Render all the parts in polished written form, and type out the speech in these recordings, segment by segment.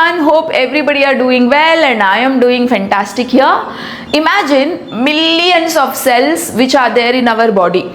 everyone, hope everybody are doing well and I am doing fantastic here. Imagine millions of cells which are there in our body.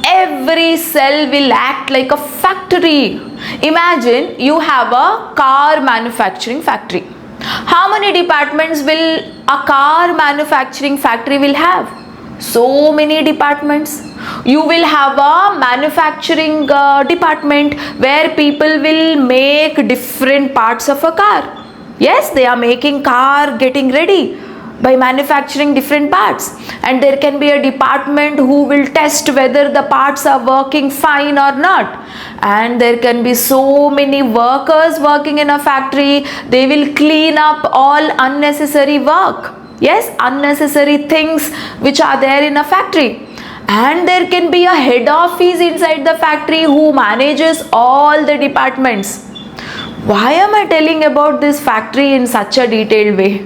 Every cell will act like a factory. Imagine you have a car manufacturing factory. How many departments will a car manufacturing factory will have? So many departments. You will have a manufacturing department where people will make different parts of a car. Yes, they are making car getting ready by manufacturing different parts, and there can be a department who will test whether the parts are working fine or not, and there can be so many workers working in a factory. They will clean up all unnecessary work, yes, unnecessary things which are there in a factory. And there can be a head office inside the factory who manages all the departments. Why am I telling about this factory in such a detailed way?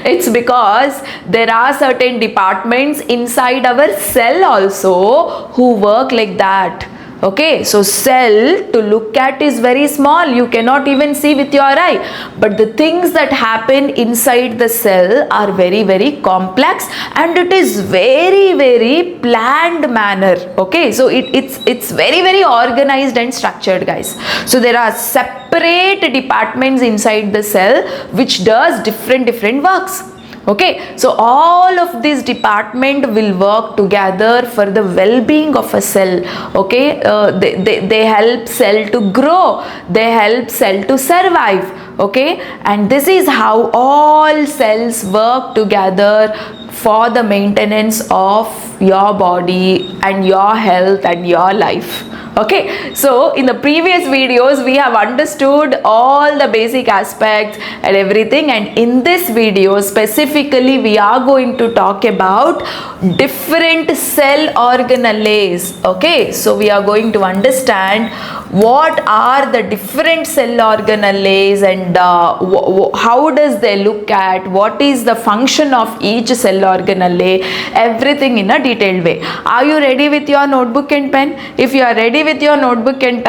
It's because there are certain departments inside our cell also who work like that. Okay, so cell to look at is very small, you cannot even see with your eye, but the things that happen inside the cell are very, very complex, and it is very, very planned manner. Okay, so it's very, very organized and structured, guys. So there are separate departments inside the cell which does different works. Okay, so all of these department will work together for the well-being of a cell. Okay, they help cell to grow, they help cell to survive. Okay, and this is how all cells work together for the maintenance of your body and your health and your life. Okay, so in the previous videos we have understood all the basic aspects and everything, and in this video specifically we are going to talk about different cell organelles. Okay, so we are going to understand what are the different cell organelles and how does they look at, what is the function of each cell organelle, everything in a detailed way. Are you ready with your notebook and pen? If you are ready with your notebook and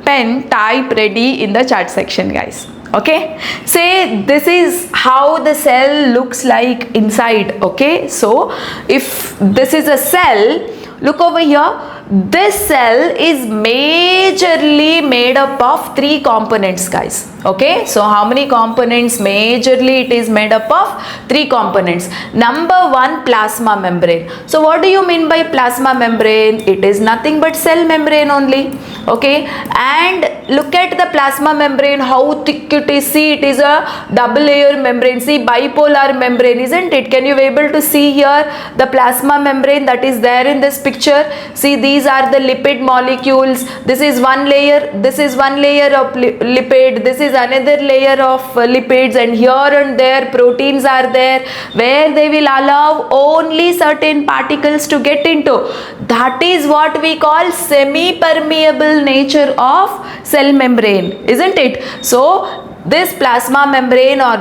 pen, type ready in the chat section, guys. Okay, say this is how the cell looks like inside. Okay, so if this is a cell, look over here. This cell is majorly made up of 3 components, guys. Okay, so how many components? Majorly it is made up of 3 components. Number 1, plasma membrane. So what do you mean by plasma membrane? It is nothing but cell membrane only. Okay, and look at the plasma membrane, how thick it is. See, it is a double layer membrane. See, bipolar membrane, isn't it? Can you be able to see here the plasma membrane that is there in this picture? See, these are the lipid molecules. This is one layer, this is one layer of lipid, this is another layer of lipids, and here and there proteins are there where they will allow only certain particles to get into. That is what we call semi-permeable nature of cell membrane, isn't it? So this plasma membrane or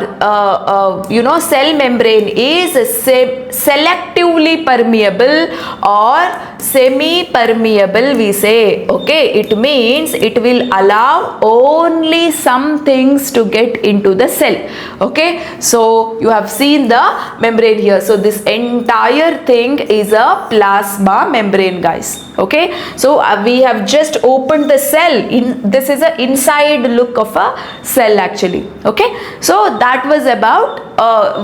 cell membrane is selectively permeable or semi-permeable, we say. Okay, it means it will allow only some things to get into the cell. Okay, so you have seen the membrane here. So this entire thing is a plasma membrane, guys. Okay, so we have just opened the cell. This is an inside look of a cell actually. Okay, so that was about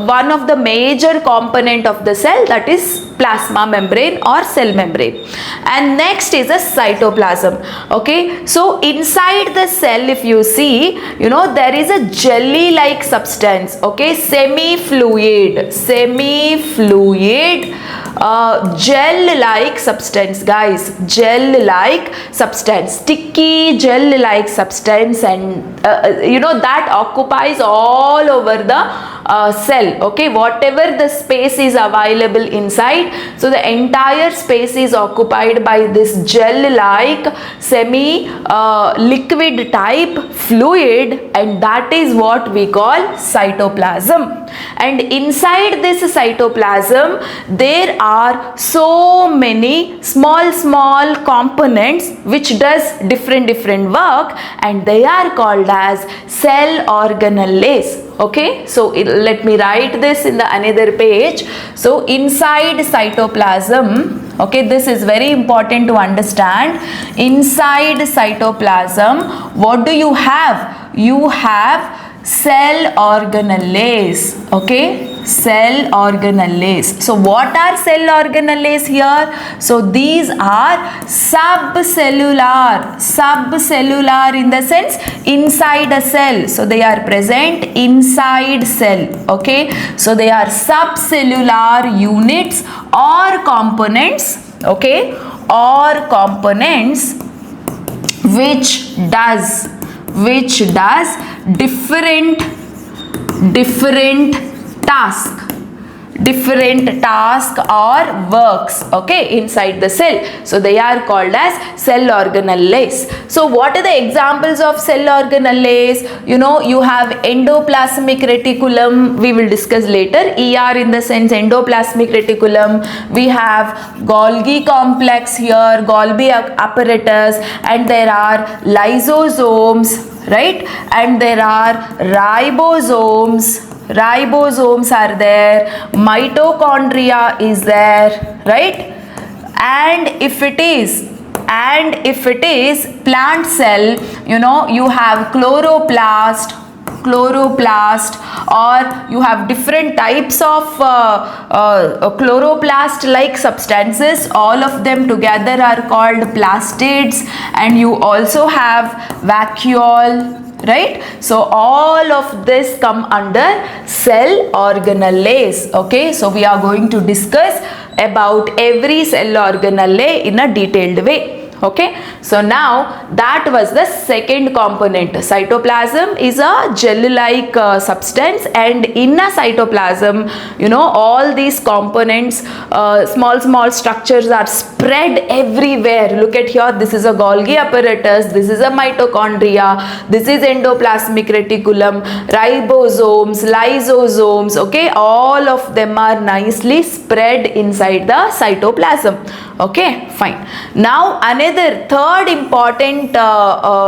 one of the major component of the cell, that is plasma membrane or cell membrane. And next is a cytoplasm. Okay, so inside the cell, if you see, there is a jelly like substance. Okay, semi-fluid gel like substance, guys. Gel like substance, sticky gel like substance, and that occupies all over the cell, okay, whatever the space is available inside, so the entire space is occupied by this gel like semi liquid type fluid, and that is what we call cytoplasm. And inside this cytoplasm there are so many small components which does different work, and they are called as cell organelles. Okay, so let me write this in the another page. So inside cytoplasm, okay, this is very important to understand. Inside cytoplasm, what do you have? You have cell organelles, okay, cell organelles. So what are cell organelles here? So these are subcellular in the sense inside a cell, so they are present inside cell, okay, so they are subcellular units or components, okay, or components which does different task or works, okay, inside the cell. So they are called as cell organelles. So what are the examples of cell organelles? You know, you have endoplasmic reticulum, we will discuss later. ER in the sense endoplasmic reticulum. We have Golgi complex here, Golgi apparatus, and there are lysosomes, right, and there are ribosomes are there, mitochondria is there, right, and if it is plant cell, you know, you have chloroplast, or you have different types of chloroplast like substances, all of them together are called plastids, and you also have vacuole, right? So all of this come under cell organelles, okay? So we are going to discuss about every cell organelle in a detailed way. Okay, so now that was the second component. Cytoplasm is a gel-like substance, and in a cytoplasm, you know, all these components, small structures are spread everywhere. Look at here, this is a Golgi apparatus, this is a mitochondria, this is endoplasmic reticulum, ribosomes, lysosomes, okay, all of them are nicely spread inside the cytoplasm. Okay, fine. Now another third important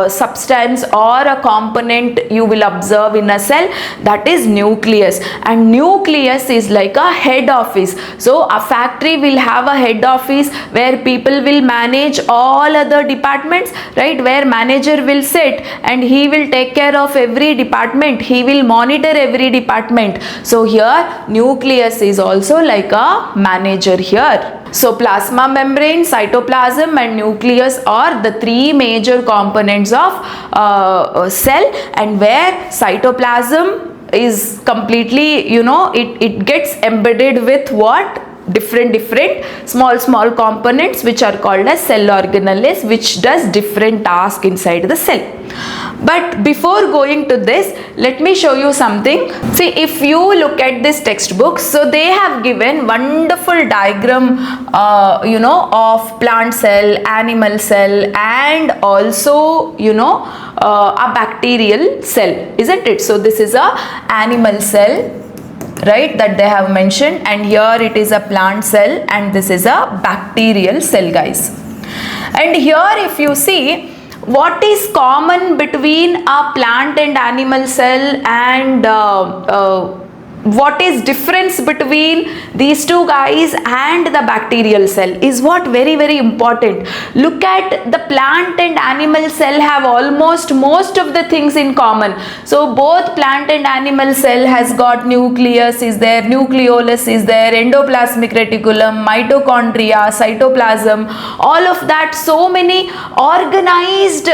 substance or a component you will observe in a cell, that is nucleus, and nucleus is like a head office. So a factory will have a head office where people will manage all other departments, right, where manager will sit and he will take care of every department, he will monitor every department. So here nucleus is also like a manager here. So plasma membrane, cytoplasm and nucleus are the three major components of cell, and where cytoplasm is completely, you know, it gets embedded with what? Different small components which are called as cell organelles, which does different tasks inside the cell. But before going to this, let me show you something. See, if you look at this textbook, so they have given wonderful diagram, you know, of plant cell, animal cell, and also, you know, a bacterial cell, isn't it? So this is a animal cell, right, that they have mentioned, and here it is a plant cell, and this is a bacterial cell, guys. And here if you see, what is common between a plant and animal cell, and what is difference between these two guys and the bacterial cell is what very important. Look at the plant and animal cell have almost most of the things in common. So both plant and animal cell has got nucleus is there, nucleolus is there, endoplasmic reticulum, mitochondria, cytoplasm, all of that, so many organized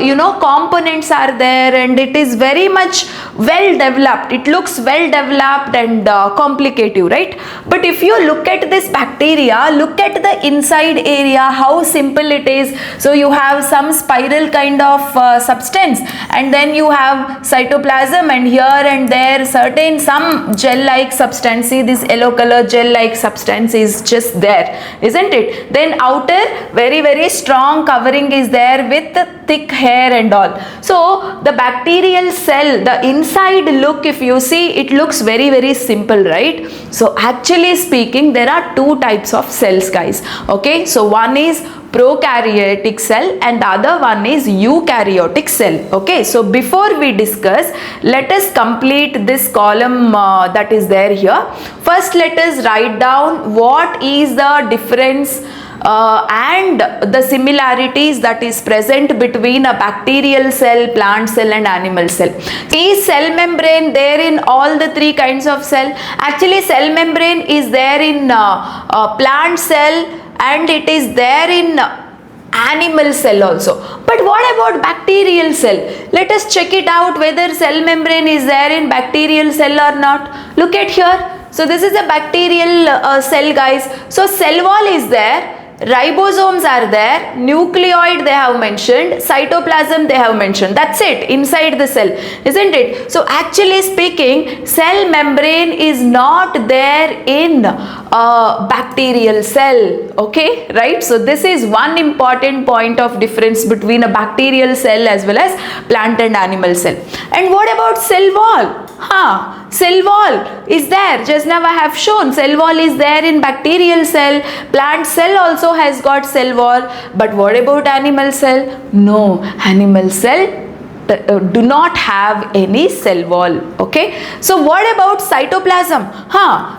you know, components are there, and it is very much well developed. It looks well developed adapt and complicative, right? But if you look at this bacteria, look at the inside area, how simple it is. So you have some spiral kind of substance, and then you have cytoplasm, and here and there certain some gel like substance. See this yellow color gel like substance is just there, isn't it? Then outer very strong covering is there with thick hair and all. So the bacterial cell, the inside look, if you see, it looks very simple, right? So actually speaking, there are two types of cells, guys. Okay, so one is prokaryotic cell and the other one is eukaryotic cell. Okay, so before we discuss, let us complete this column that is there here. First, let us write down what is the difference and the similarities that is present between a bacterial cell, plant cell and animal cell. Is cell membrane there in all the three kinds of cell? Actually, cell membrane is there in plant cell and it is there in animal cell also. But what about bacterial cell? Let us check it out whether cell membrane is there in bacterial cell or not. Look at here. So this is a bacterial cell, guys. So cell wall is there. Ribosomes are there, nucleoid they have mentioned, cytoplasm they have mentioned. That's it inside the cell, isn't it? So actually speaking, cell membrane is not there in bacterial cell. Okay, right? So this is one important point of difference between a bacterial cell as well as plant and animal cell. And what about cell wall? Cell wall is there. Just now I have shown cell wall is there in bacterial cell. Plant cell also has got cell wall. But what about animal cell? No, animal cell do not have any cell wall. Okay, so what about cytoplasm?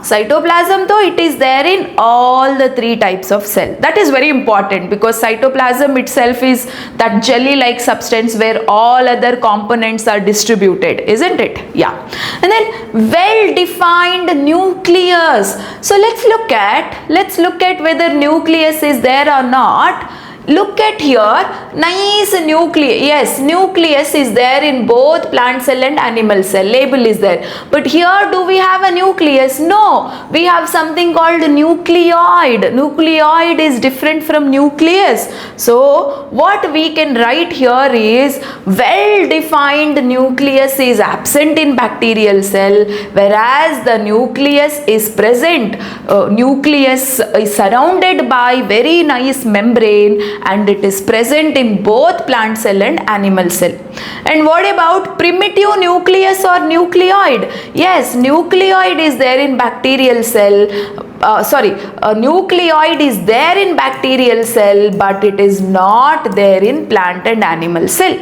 Cytoplasm though it is there in all the three types of cell. That is very important because cytoplasm itself is that jelly like substance where all other components are distributed, isn't it? Yeah. And then well defined nucleus. So let's look at whether nucleus is there or not. Look at here, nice nucleus. Yes, nucleus is there in both plant cell and animal cell. Label is there. But here do we have a nucleus? No, we have something called nucleoid. Nucleoid is different from nucleus. So what we can write here is well defined nucleus is absent in bacterial cell, whereas the nucleus is present. Nucleus is surrounded by very nice membrane and it is present in both plant cell and animal cell. And what about primitive nucleus or nucleoid? Yes, nucleoid is there in bacterial cell. Nucleoid is there in bacterial cell, but it is not there in plant and animal cell.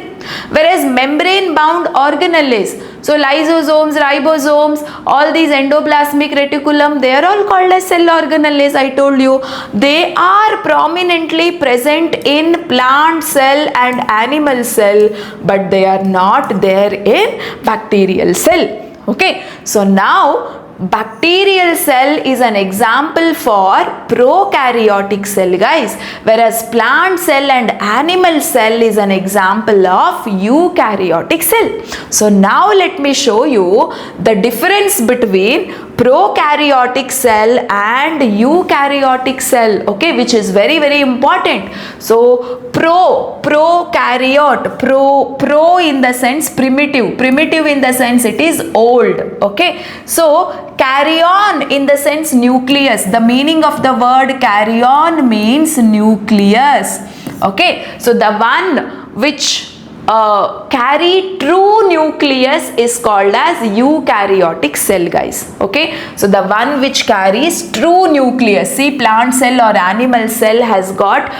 Whereas membrane bound organelles, so lysosomes, ribosomes, all these endoplasmic reticulum, they are all called as cell organelles. I told you they are prominently present in plant cell and animal cell, but they are not there in bacterial cell. Okay, so now bacterial cell is an example for prokaryotic cell, guys, whereas plant cell and animal cell is an example of eukaryotic cell. So now let me show you the difference between prokaryotic cell and eukaryotic cell, okay, which is very important. So prokaryote, pro in the sense primitive in the sense it is old. Okay, so karyon in the sense nucleus. The meaning of the word karyon means nucleus. Okay, so the one which carry true nucleus is called as eukaryotic cell, guys. Okay, so the one which carries true nucleus, see, plant cell or animal cell has got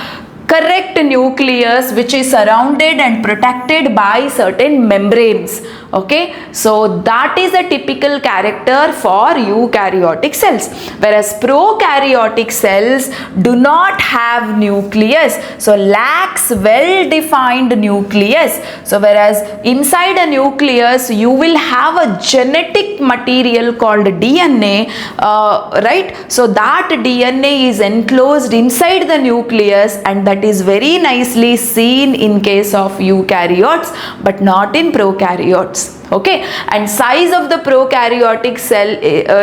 correct nucleus which is surrounded and protected by certain membranes. Okay, so that is a typical character for eukaryotic cells, whereas prokaryotic cells do not have nucleus, so lacks well defined nucleus. So whereas inside a nucleus you will have a genetic material called DNA, right? So that DNA is enclosed inside the nucleus, and that is very nicely seen in case of eukaryotes but not in prokaryotes. Okay, and size of the prokaryotic cell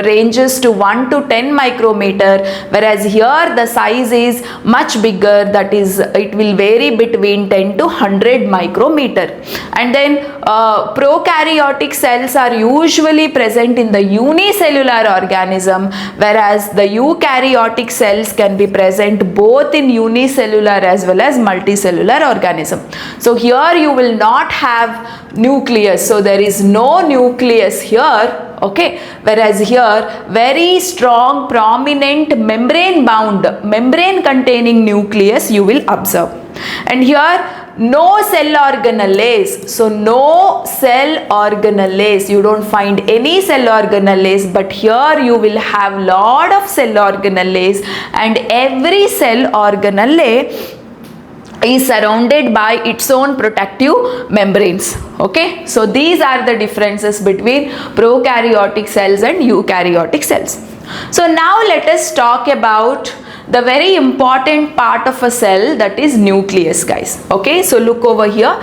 ranges to 1 to 10 micrometer, whereas here the size is much bigger, that is it will vary between 10 to 100 micrometer. And then prokaryotic cells are usually present in the unicellular organism, whereas the eukaryotic cells can be present both in unicellular as well as multicellular organism. So here you will not have nucleus, so there is no nucleus here, okay, whereas here very strong prominent membrane bound, membrane containing nucleus you will observe. And here no cell organelles, so no cell organelles, you don't find any cell organelles, but here you will have lot of cell organelles, and every cell organelle is surrounded by its own protective membranes. Okay, so these are the differences between prokaryotic cells and eukaryotic cells. So now let us talk about the very important part of a cell, that is nucleus, guys. Okay, so look over here.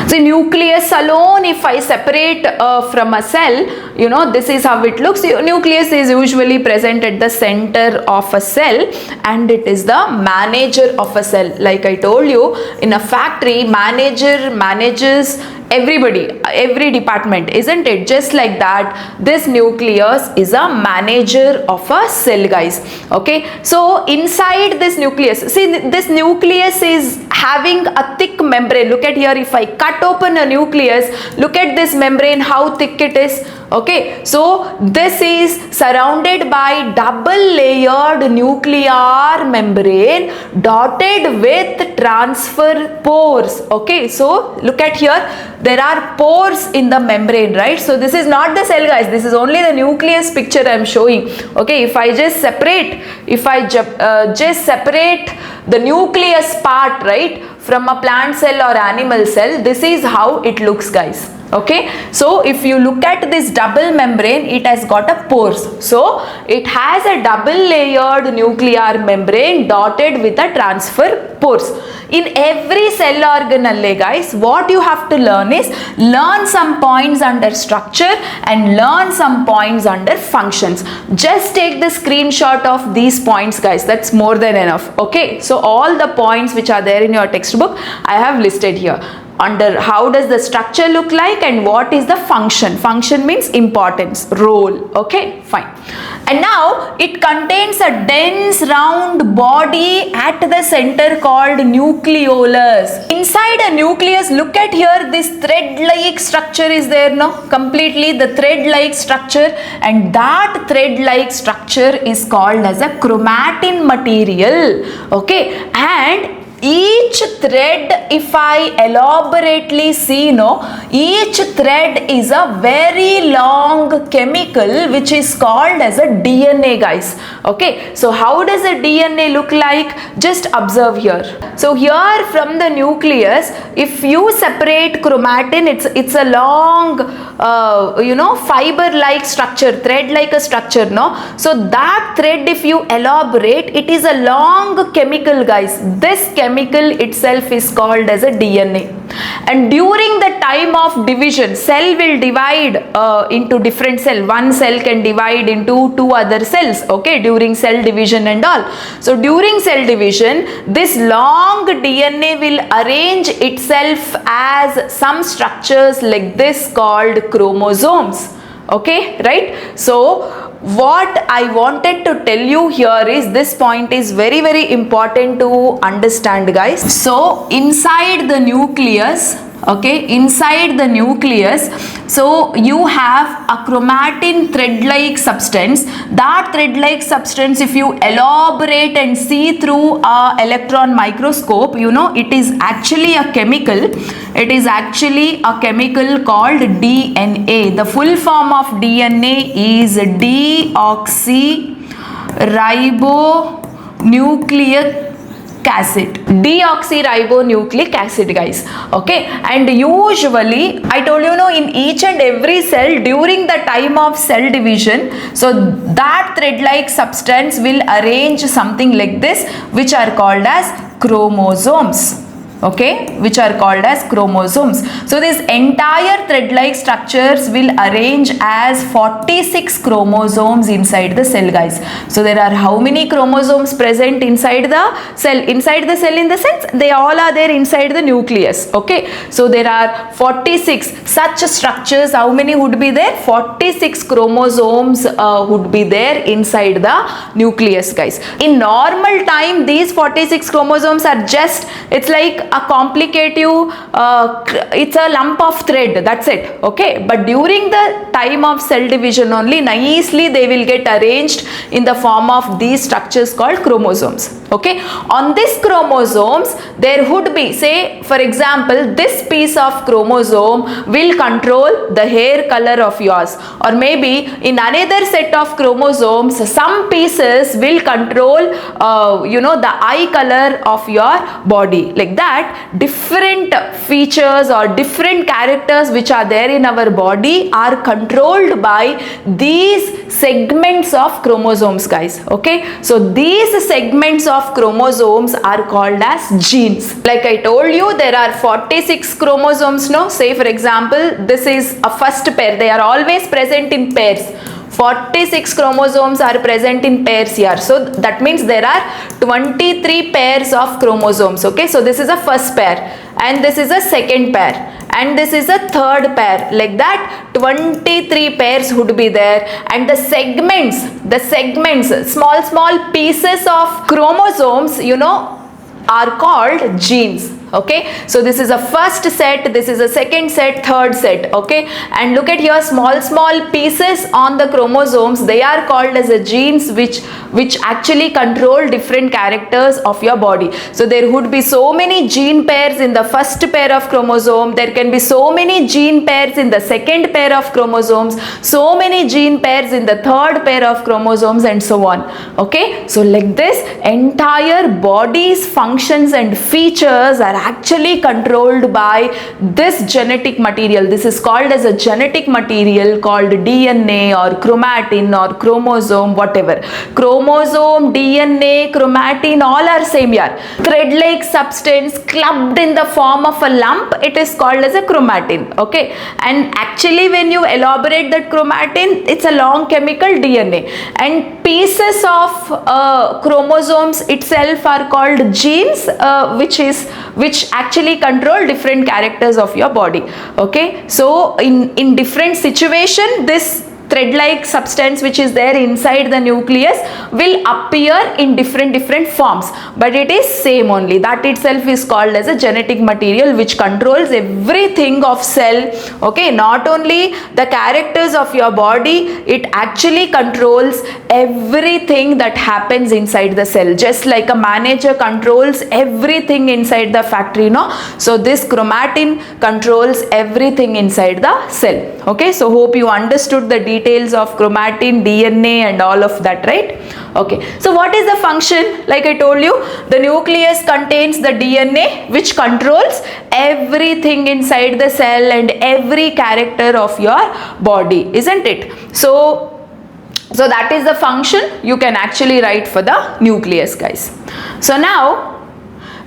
The nucleus alone, if I separate from a cell, you know, this is how it looks. Nucleus is usually present at the center of a cell, and it is the manager of a cell. Like I told you, in a factory, manager manages everybody, every department, isn't it? Just like that, this nucleus is a manager of a cell, guys. Okay, so inside this nucleus, see, this nucleus is having a thick membrane. Look at here, if I cut open a nucleus, look at this membrane, how thick it is. Okay, so this is surrounded by double layered nuclear membrane dotted with transfer pores. Okay, so look at here, there are pores in the membrane, right? So this is not the cell, guys, this is only the nucleus picture I am showing. Okay, if I just separate, just separate the nucleus part, right, from a plant cell or animal cell, this is how it looks, guys. Okay, so if you look at this double membrane, it has got a pores, so it has a double layered nuclear membrane dotted with a transfer pores. In every cell organelle, guys, what you have to learn is learn some points under structure and learn some points under functions. Just take the screenshot of these points, guys, that's more than enough. Okay, so all the points which are there in your textbook I have listed here. Under how does the structure look like and what is the function. Function means importance, role. Okay, fine. And now it contains a dense round body at the center called nucleolus. Inside a nucleus, look at here, this thread-like structure is there now, completely the thread-like structure, and that thread-like structure is called as a chromatin material. Okay, and each thread, if I elaborately see, each thread is a very long chemical which is called as a DNA, guys. Okay, so how does a DNA look like? Just observe here. So here from the nucleus, if you separate chromatin, it's a long fiber-like structure, thread-like a structure, no? So that thread, if you elaborate, it is a long chemical, guys. This chemical itself is called as a DNA. And during the time of division, cell will divide into different cell. One cell can divide into two other cells, okay, during cell division and all. So during cell division, this long DNA will arrange itself as some structures like this called chromosomes. Okay, right? So what I wanted to tell you here is this point is very, very important to understand, guys. So inside the nucleus, okay, inside the nucleus, so you have a chromatin thread-like substance. That thread-like substance, if you elaborate and see through a electron microscope, you know, it is actually a chemical. It is actually a chemical called DNA. The full form of DNA is deoxyribonucleic acid. Deoxyribonucleic acid, guys. Okay, and usually I told you, in each and every cell during the time of cell division, so that thread-like substance will arrange something like this, which are called as chromosomes. okay, which are called as chromosomes. So these entire thread-like structures will arrange as 46 chromosomes inside the cell, guys. So there are how many chromosomes present inside the cell? Inside the cell in the sense they all are there inside the nucleus, okay. So there are 46 such structures. How many would be there? 46 chromosomes would be there inside the nucleus, guys. In normal time, these 46 chromosomes are just, it's like a complicative, it's a lump of thread, that's it, okay. But during the time of cell division only, nicely they will get arranged in the form of these structures called chromosomes, okay. On this chromosomes, there would be, say for example, this piece of chromosome will control the hair color of yours, or maybe in another set of chromosomes, some pieces will control the eye color of your body. Like that, different features or different characters which are there in our body are controlled by these segments of chromosomes, guys, okay. So these segments of chromosomes are called as genes. Like I told you, there are 46 chromosomes now. Say for example, this is a first pair. They are always present in pairs. 46 chromosomes are present in pairs here. So that means there are 23 pairs of chromosomes, okay. So this is a first pair and this is a second pair and this is a third pair. Like that, 23 pairs would be there, and the segments, small pieces of chromosomes, are called genes, okay. So this is a first set, this is a second set, third set, okay. And look at here, small pieces on the chromosomes, they are called as a genes which actually control different characters of your body. So there would be so many gene pairs in the first pair of chromosome, there can be so many gene pairs in the second pair of chromosomes, so many gene pairs in the third pair of chromosomes, and so on, okay. So like this, entire body's functions and features are actually controlled by this genetic material. This is called as a genetic material called DNA or chromatin or chromosome, whatever. Chromosome, DNA, chromatin, all are same here. Thread-like substance clubbed in the form of a lump, it is called as a chromatin, okay. And actually when you elaborate that chromatin, it's a long chemical DNA, and pieces of chromosomes itself are called genes, which actually control different characters of your body, okay. So in different situation, this thread-like substance which is there inside the nucleus will appear in different forms, but it is same only. That itself is called as a genetic material which controls everything of cell, okay. Not only the characters of your body, it actually controls everything that happens inside the cell, just like a manager controls everything inside the factory, so this chromatin controls everything inside the cell, okay. So hope you understood the details of chromatin, DNA and all of that, right? Okay, so what is the function? Like I told you, the nucleus contains the DNA which controls everything inside the cell and every character of your body, isn't it? So that is the function you can actually write for the nucleus, guys. So now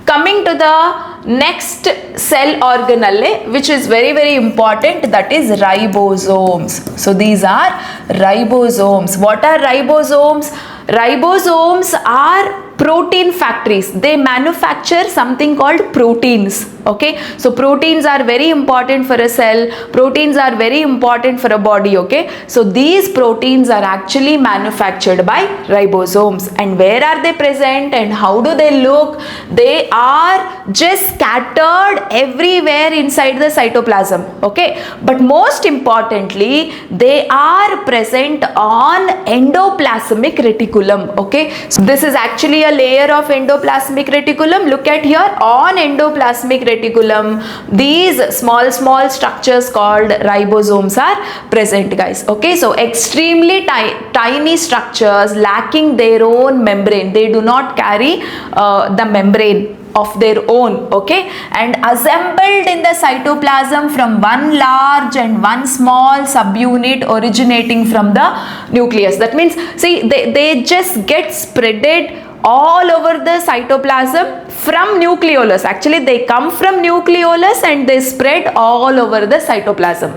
coming to the next cell organelle, which is very important, that is ribosomes. So these are ribosomes. What are ribosomes? Ribosomes are protein factories. They manufacture something called proteins, okay. So proteins are very important for a cell, proteins are very important for a body, okay. So these proteins are actually manufactured by ribosomes. And where are they present and how do they look? They are just scattered everywhere inside the cytoplasm, okay. But most importantly, they are present on endoplasmic reticulum, okay. So this is actually a layer of endoplasmic reticulum. Look at here, on endoplasmic reticulum, these small structures called ribosomes are present, guys, okay. So extremely tiny structures lacking their own membrane. They do not carry the membrane of their own, okay, and assembled in the cytoplasm from one large and one small subunit originating from the nucleus. That means, see, they just get spreaded all over the cytoplasm from nucleolus. Actually, they come from nucleolus and they spread all over the cytoplasm.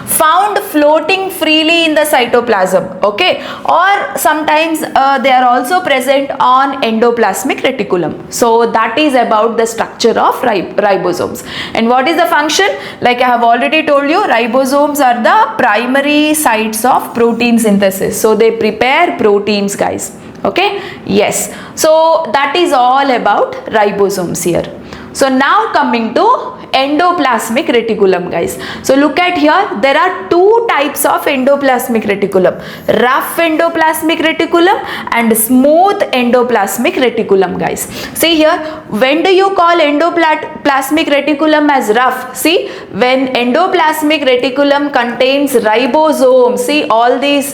Found floating freely in the cytoplasm, okay, or sometimes they are also present on endoplasmic reticulum. So that is about the structure of ribosomes. And what is the function? Like I have already told you, ribosomes are the primary sites of protein synthesis. So they prepare proteins, guys. Okay, yes, so that is all about ribosomes here. So now coming to endoplasmic reticulum, guys. So look at here, there are two types of endoplasmic reticulum: rough endoplasmic reticulum and smooth endoplasmic reticulum, guys. See here, when do you call endoplasmic reticulum as rough? See, when endoplasmic reticulum contains ribosomes, see all these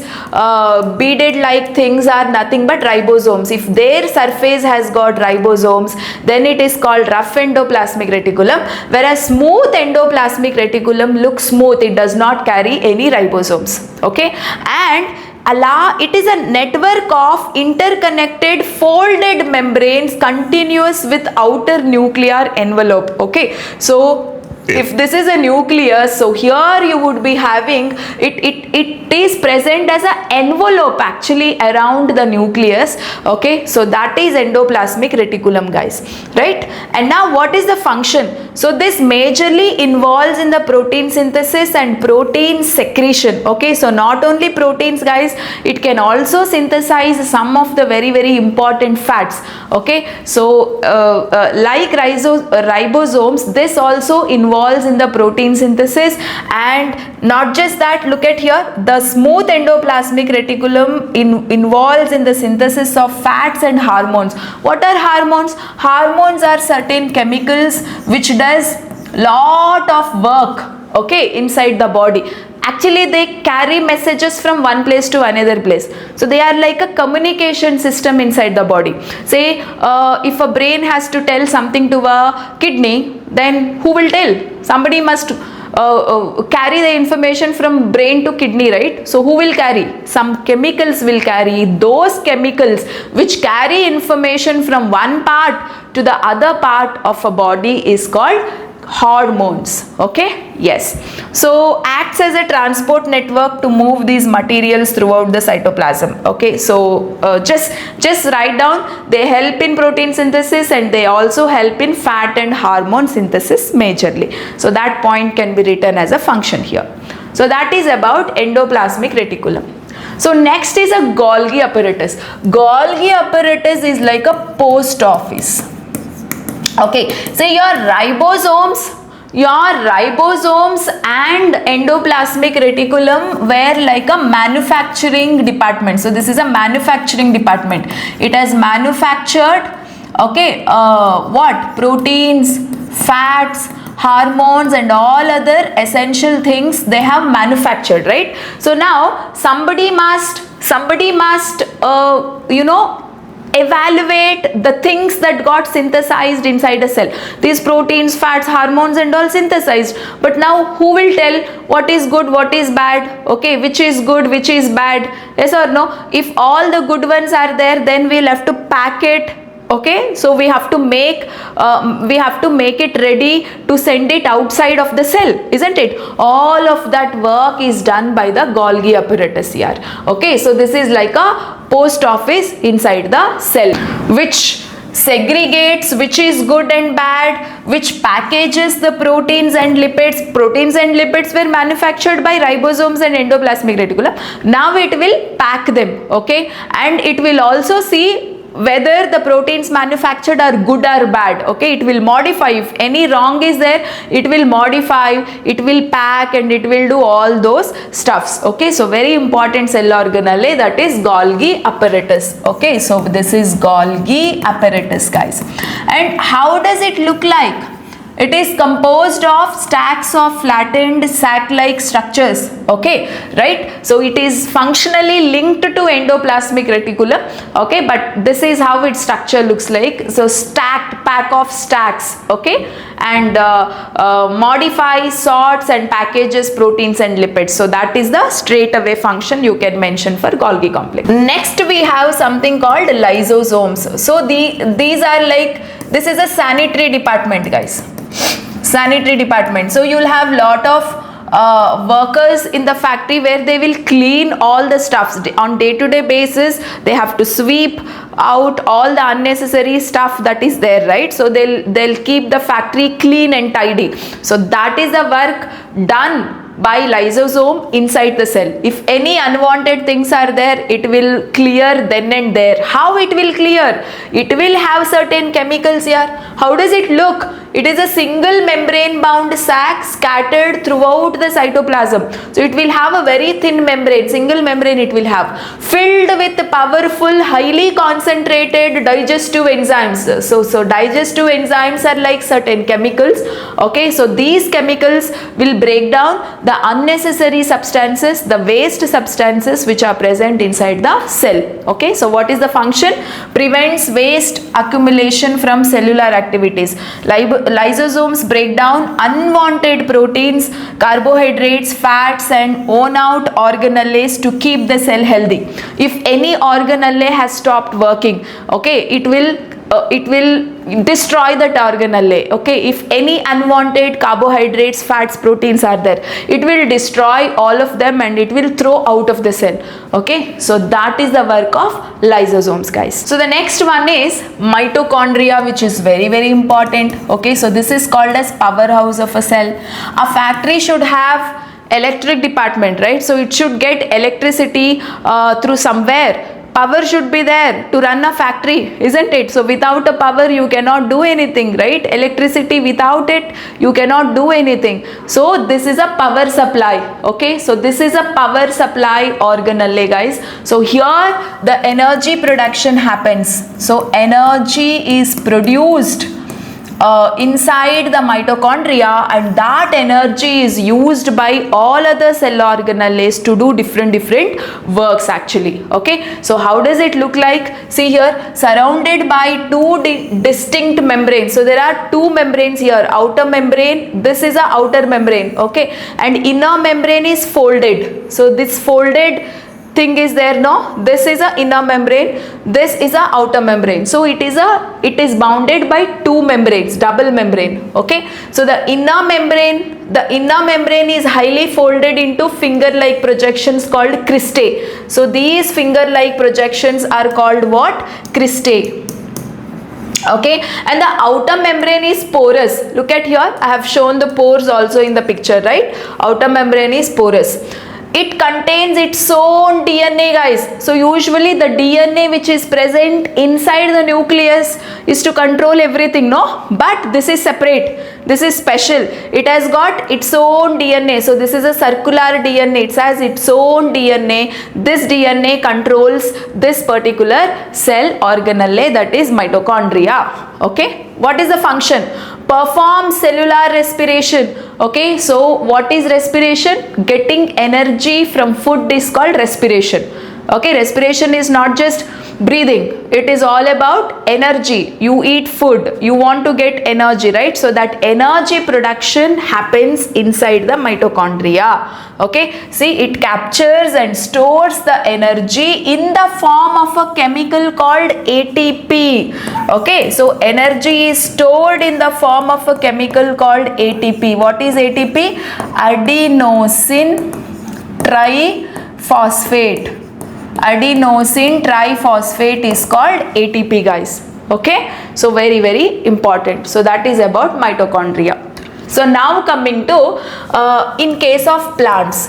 beaded like things are nothing but ribosomes. If their surface has got ribosomes, then it is called rough endoplasmic reticulum, whereas smooth endoplasmic reticulum looks smooth, it does not carry any ribosomes, okay. And it is a network of interconnected folded membranes continuous with outer nuclear envelope, okay. So if this is a nucleus, so here you would be having it is present as an envelope actually around the nucleus, okay. So that is endoplasmic reticulum, guys, right? And now what is the function? So this majorly involves in the protein synthesis and protein secretion, okay. So not only proteins, guys, it can also synthesize some of the very important fats, okay. So like ribosomes, this also involves in the protein synthesis. And not just that, look at here, the smooth endoplasmic reticulum involves in the synthesis of fats and hormones. What are hormones? Hormones are certain chemicals which does lot of work, okay, inside the body. Actually, they carry messages from one place to another place. So they are like a communication system inside the body. Say if a brain has to tell something to a kidney, then who will tell? Somebody must carry the information from brain to kidney, right? So who will carry? Some chemicals will carry. Those chemicals which carry information from one part to the other part of a body is called hormones, okay. Yes, so acts as a transport network to move these materials throughout the cytoplasm, okay. So just write down, they help in protein synthesis and they also help in fat and hormone synthesis majorly. So that point can be written as a function here. So that is about endoplasmic reticulum. So next is a Golgi apparatus. Golgi apparatus is like a post office, okay. So your ribosomes and endoplasmic reticulum were like a manufacturing department. So this is a manufacturing department. It has manufactured, okay, what? Proteins, fats, hormones and all other essential things they have manufactured, right? So now somebody must evaluate the things that got synthesized inside a cell. These proteins, fats, hormones and all synthesized. But now who will tell what is good, what is bad, okay, which is good, which is bad, yes or no? If all the good ones are there, then we'll have to pack it, okay. So we have to make it ready to send it outside of the cell, isn't it? All of that work is done by the Golgi apparatus here, okay. So this is like a post office inside the cell, which segregates which is good and bad, which packages the proteins and lipids. Proteins and lipids were manufactured by ribosomes and endoplasmic reticulum. Now it will pack them, okay, and it will also see whether the proteins manufactured are good or bad, okay. It will modify. If any wrong is there, it will modify, it will pack and it will do all those stuffs, okay. So very important cell organelle, that is Golgi apparatus, okay. So this is Golgi apparatus, guys. And how does it look like? It is composed of stacks of flattened sac-like structures, okay, right? So it is functionally linked to endoplasmic reticulum, okay, but this is how its structure looks like. So stacked, pack of stacks, okay, and modify, sorts and packages proteins and lipids. So that is the straight away function you can mention for Golgi complex. Next we have something called lysosomes. So these are like, this is a sanitary department, guys, sanitary department. So you'll have lot of workers in the factory where they will clean all the stuffs on day-to-day basis. They have to sweep out all the unnecessary stuff that is there, right? So they'll keep the factory clean and tidy. So that is the work done by lysosome inside the cell. If any unwanted things are there, it will clear then and there. How it will clear? It will have certain chemicals here. How does it look? It is a single membrane bound sac scattered throughout the cytoplasm. So it will have a very thin membrane, single membrane it will have, filled with powerful, highly concentrated digestive enzymes. So digestive enzymes are like certain chemicals, okay. So these chemicals will break down the unnecessary substances, the waste substances which are present inside the cell, okay. So what is the function? Prevents waste accumulation from cellular activities. Lysosomes break down unwanted proteins, carbohydrates, fats and own out organelles to keep the cell healthy. If any organelle has stopped working, okay, it will destroy that organelle, okay. If any unwanted carbohydrates, fats, proteins are there, it will destroy all of them and it will throw out of the cell, okay. So that is the work of lysosomes, guys. So the next one is mitochondria, which is very, very important, okay. So this is called as powerhouse of a cell. A factory should have electric department, right? So it should get electricity through somewhere. Power should be there to run a factory, isn't it? So without a power you cannot do anything, right? Electricity, without it you cannot do anything. So this is a power supply, okay. So this is a power supply organelle, guys. So here the energy production happens. So energy is produced inside the mitochondria, and that energy is used by all other cell organelles to do different works actually, okay. So how does it look like? See here, surrounded by two distinct membranes. So there are two membranes here, outer membrane, this is a outer membrane, okay, and inner membrane is folded. So this folded thing is there, no, this is a inner membrane, this is a outer membrane. So it is bounded by two membranes, double membrane, okay. So the inner membrane is highly folded into finger like projections called cristae. So these finger like projections are called what? Cristae, okay. And the outer membrane is porous. Look at here, I have shown the pores also in the picture, right? Outer membrane is porous. It contains its own DNA, guys. So usually the DNA which is present inside the nucleus is to control everything, no? But this is separate. This is special. It has got its own DNA. So this is a circular DNA. It has its own DNA. This DNA controls this particular cell organelle, that is mitochondria, okay. What is the function? Perform cellular respiration, okay. So what is respiration? Getting energy from food is called respiration, okay. Respiration is not just breathing, it is all about energy. You eat food, you want to get energy, right? So that energy production happens inside the mitochondria, okay. See, it captures and stores the energy in the form of a chemical called ATP, okay. So energy is stored in the form of a chemical called ATP. What is ATP? Adenosine triphosphate. Adenosine triphosphate is called ATP, guys, okay. So very, very important. So that is about mitochondria. So now coming to in case of plants.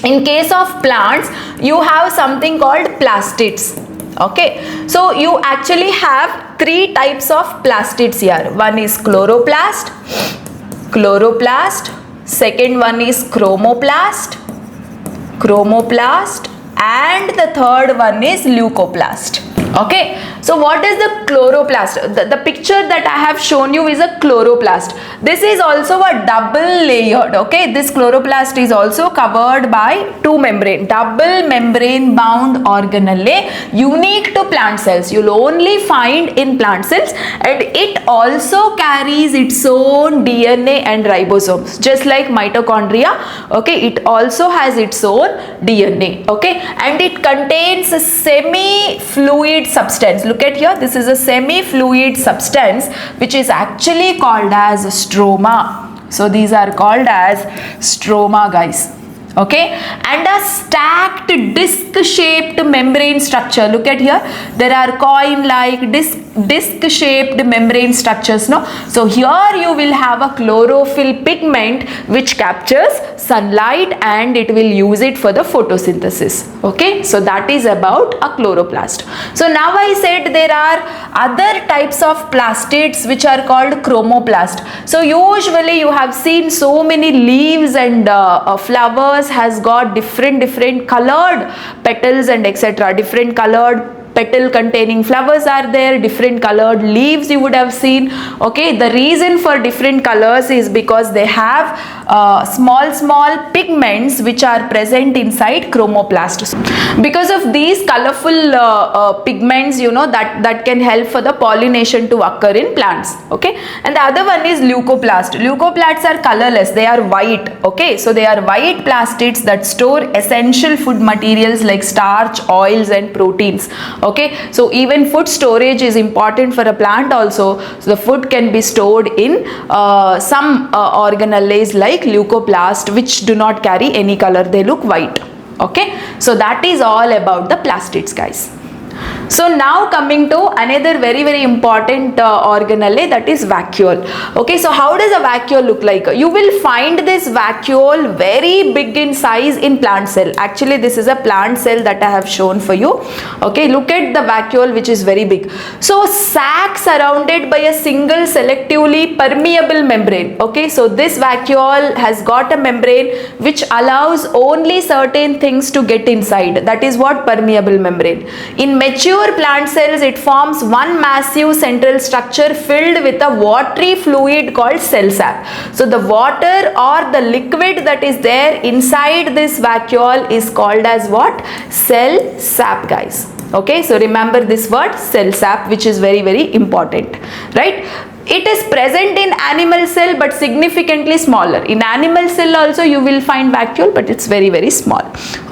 In case of plants, you have something called plastids, okay. So you actually have three types of plastids here. One is chloroplast, second one is chromoplast, and the third one is leucoplast, Okay, so what is the chloroplast? The picture that I have shown you is a chloroplast. This is also a double layered. Okay, this chloroplast is also covered by two membrane, double membrane bound organelle, unique to plant cells. You'll only find in plant cells, and it also carries its own DNA and ribosomes, just like mitochondria. Okay, it also has its own DNA. Okay, and it contains a semi-fluid substance. Look at here, this is a semi-fluid substance which is actually called as stroma. So these are called as stroma, guys. Okay, and a stacked disc shaped membrane structure. Look at here, there are coin like disc shaped membrane structures. No, so here you will have a chlorophyll pigment which captures sunlight and it will use it for the photosynthesis. Okay, so that is about a chloroplast. So now I said there are other types of plastids which are called chromoplast. So usually you have seen so many leaves and flowers has got different colored petals and etc. Different colored petal containing flowers are there, different colored leaves you would have seen. Okay, the reason for different colors is because they have small pigments which are present inside chromoplasts. Because of these colorful pigments, you know, that can help for the pollination to occur in plants. Okay, and the other one is leucoplast. Leucoplasts are colorless, they are white. Okay, so they are white plastids that store essential food materials like starch, oils and proteins. Okay, so even food storage is important for a plant also. So the food can be stored in some organelles like leucoplast, which do not carry any color, they look white. Okay, so that is all about the plastids, guys. So now coming to another very important organelle, that is vacuole. Okay, so how does a vacuole look like? You will find this vacuole very big in size in plant cell. Actually this is a plant cell that I have shown for you. Okay, look at the vacuole which is very big. So sac surrounded by a single selectively permeable membrane. Okay, so this vacuole has got a membrane which allows only certain things to get inside. That is what permeable membrane. In mature plant cells, it forms one massive central structure filled with a watery fluid called cell sap. So the water or the liquid that is there inside this vacuole is called as what? Cell sap, guys. Okay, so remember this word cell sap, which is very important, right? It is present in animal cell but significantly smaller. In animal cell also you will find vacuole, but it's very small.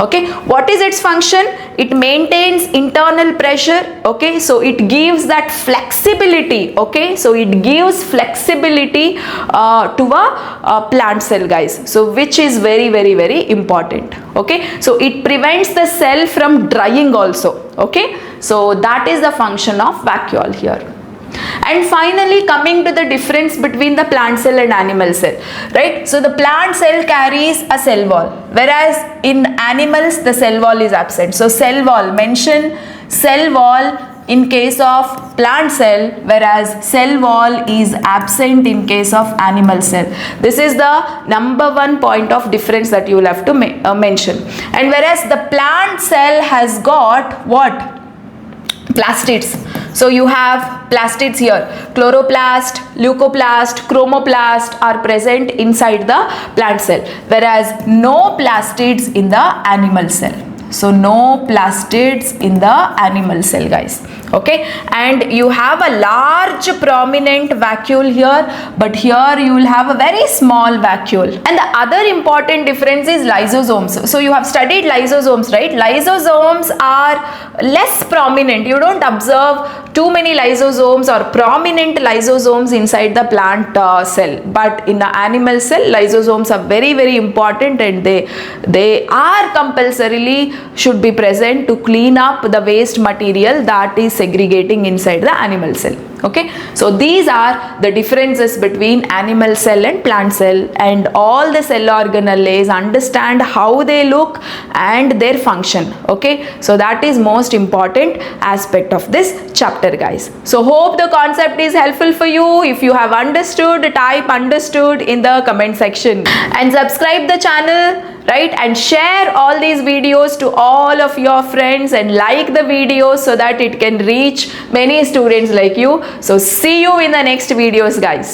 Okay, what is its function? It maintains internal pressure. Okay, so it gives that flexibility. Okay, so it gives flexibility to a plant cell, guys. So which is very important. Okay, so it prevents the cell from drying also. Okay, so that is the function of vacuole here. And finally, coming to the difference between the plant cell and animal cell, right? So the plant cell carries a cell wall, whereas in animals the cell wall is absent. So cell wall, mention cell wall in case of plant cell, whereas cell wall is absent in case of animal cell. This is the number one point of difference that you will have to mention. And whereas the plant cell has got what? Plastids. So you have plastids here. Chloroplast, leucoplast, chromoplast are present inside the plant cell, whereas no plastids in the animal cell. So no plastids in the animal cell, guys. Okay, and you have a large prominent vacuole here, but here you will have a very small vacuole. And the other important difference is lysosomes. So you have studied lysosomes, right? Lysosomes are less prominent. You don't observe too many lysosomes or prominent lysosomes inside the plant cell, but in the animal cell lysosomes are very important, and they are compulsorily should be present to clean up the waste material that is segregating inside the animal cell. Okay, so these are the differences between animal cell and plant cell, and all the cell organelles, understand how they look and their function. Okay, so that is most important aspect of this chapter, guys. So hope the concept is helpful for you. If you have understood, type understood in the comment section and subscribe the channel. right? And share all these videos to all of your friends and like the videos so that it can reach many students like you. So see you in the next videos, guys.